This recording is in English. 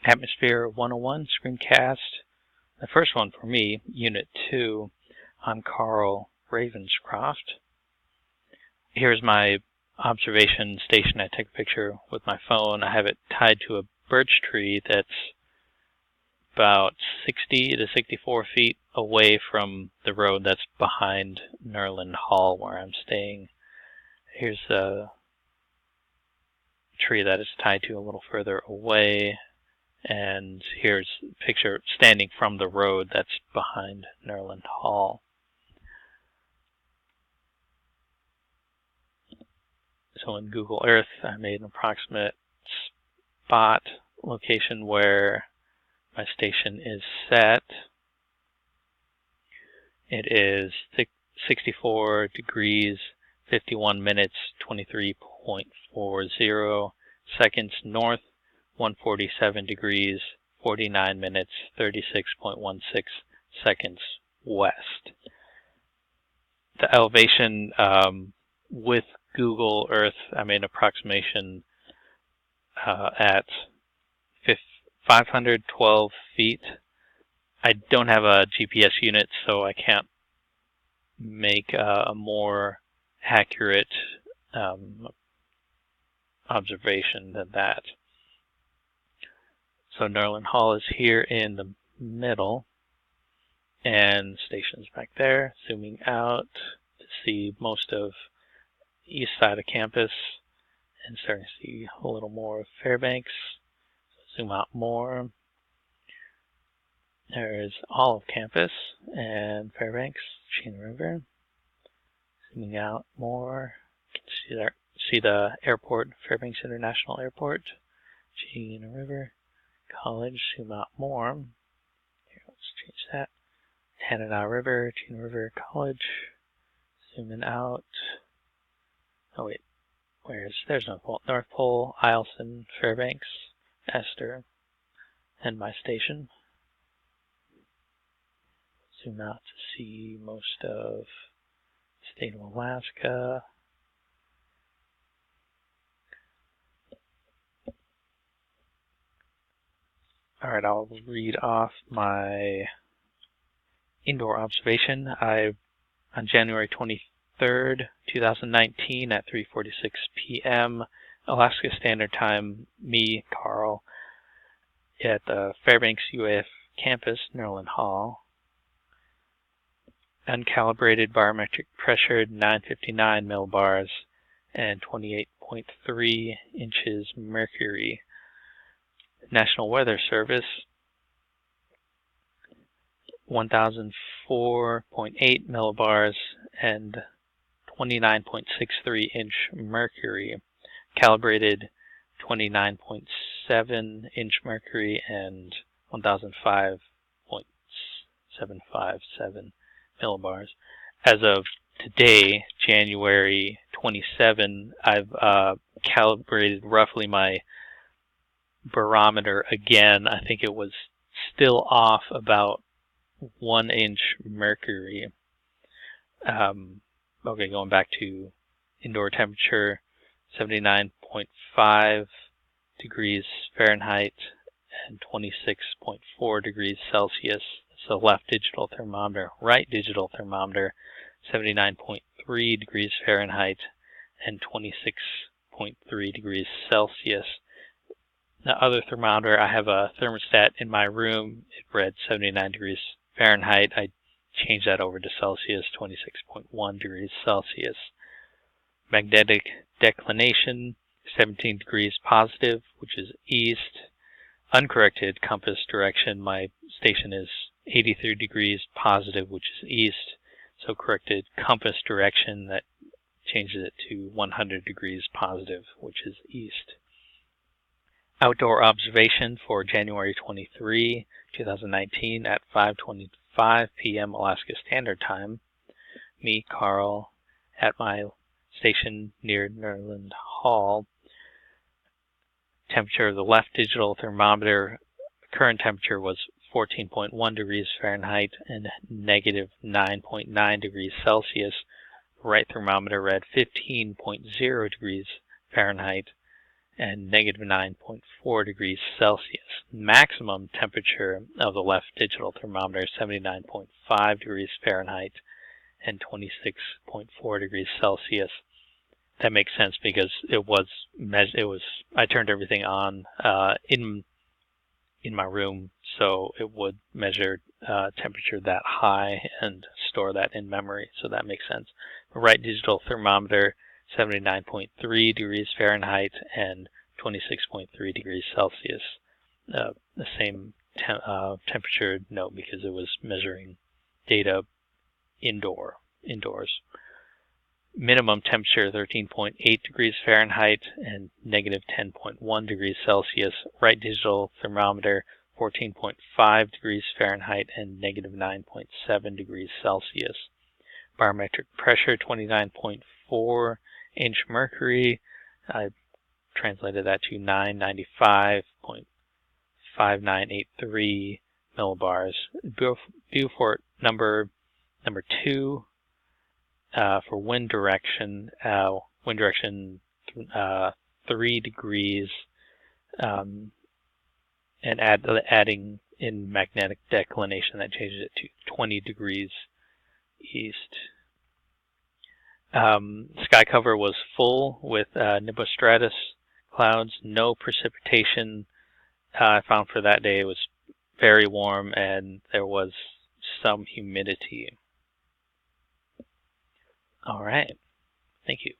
Atmosphere 101 screencast, the first one for me, Unit 2. I'm Carl Ravenscroft. Here's my observation station. I took a picture with my phone. I have it tied to a birch tree that's about 60 to 64 feet away from the road that's behind Nerland Hall where I'm staying. Here's the tree that is tied to a little further away, and here's a picture standing from the road that's behind Nerland Hall. So in Google Earth, I made an approximate spot location where my station is set. It is 64 degrees, 51 minutes, 23.40 seconds north, 147 degrees, 49 minutes, 36.16 seconds west. The elevation with Google Earth, I made an approximation at 512 feet. I don't have a GPS unit, so I can't make a more accurate observation than that. So Nerland Hall is here in the middle, and station's back there. Zooming out to see most of east side of campus, and starting to see a little more of Fairbanks. Zoom out more. There's all of campus and Fairbanks, Chena River. Zooming out more, you can see the airport, Fairbanks International Airport, Chena River, College. Zoom out more. Here, let's change that. Tanana River, Chena River, College. Zooming out. Oh wait, there's North Pole. North Pole, Eielson, Fairbanks, Esther, and my station. Zoom out to see most of the state of Alaska. Alright, I'll read off my indoor observation. On January 23rd, 2019 at 3:46 p.m. Alaska Standard Time, me, Carl, at the Fairbanks UAF campus, Nerland Hall. Uncalibrated barometric pressure, 959 millibars, and 28.3 inches mercury. National Weather Service, 1004.8 millibars and 29.63 inch mercury. Calibrated 29.7 inch mercury and 1005.757 millibars. As of today, January 27, I've calibrated roughly my barometer again. I think it was still off about 1 inch mercury. Okay, going back to indoor temperature, 79.5 degrees Fahrenheit and 26.4 degrees Celsius. So left digital thermometer, right digital thermometer, 79.3 degrees Fahrenheit and 26.3 degrees Celsius. The other thermometer, I have a thermostat in my room. It read 79 degrees Fahrenheit. I changed that over to Celsius, 26.1 degrees Celsius. Magnetic declination, 17 degrees positive, which is east. Uncorrected compass direction, my station is 83 degrees positive, which is east. So corrected compass direction, that changes it to 100 degrees positive, which is east. Outdoor observation for January 23, 2019 at 5:25 p.m. Alaska Standard Time. Me, Carl, at my station near Nerland Hall. Temperature of the left digital thermometer, current temperature was 14.1 degrees Fahrenheit and negative 9.9 degrees Celsius. Right thermometer read 15.0 degrees Fahrenheit and negative 9.4 degrees Celsius. Maximum temperature of the left digital thermometer is 79.5 degrees Fahrenheit and 26.4 degrees Celsius. That makes sense because I turned everything on in my room, so it would measure temperature that high and store that in memory, so that makes sense. The right digital thermometer, 79.3 degrees Fahrenheit and 26.3 degrees Celsius. The same temperature note because it was measuring data indoors. Minimum temperature 13.8 degrees Fahrenheit and negative 10.1 degrees Celsius. Right digital thermometer 14.5 degrees Fahrenheit and negative 9.7 degrees Celsius. Barometric pressure 29.4 inch mercury. I translated that to 995.5983 millibars. Beaufort number 2 for wind direction. 3 degrees, and adding in magnetic declination, that changes it to 20 degrees east. Sky cover was full with nimbostratus clouds, no precipitation I found for that day. It was very warm and there was some humidity. All right, thank you.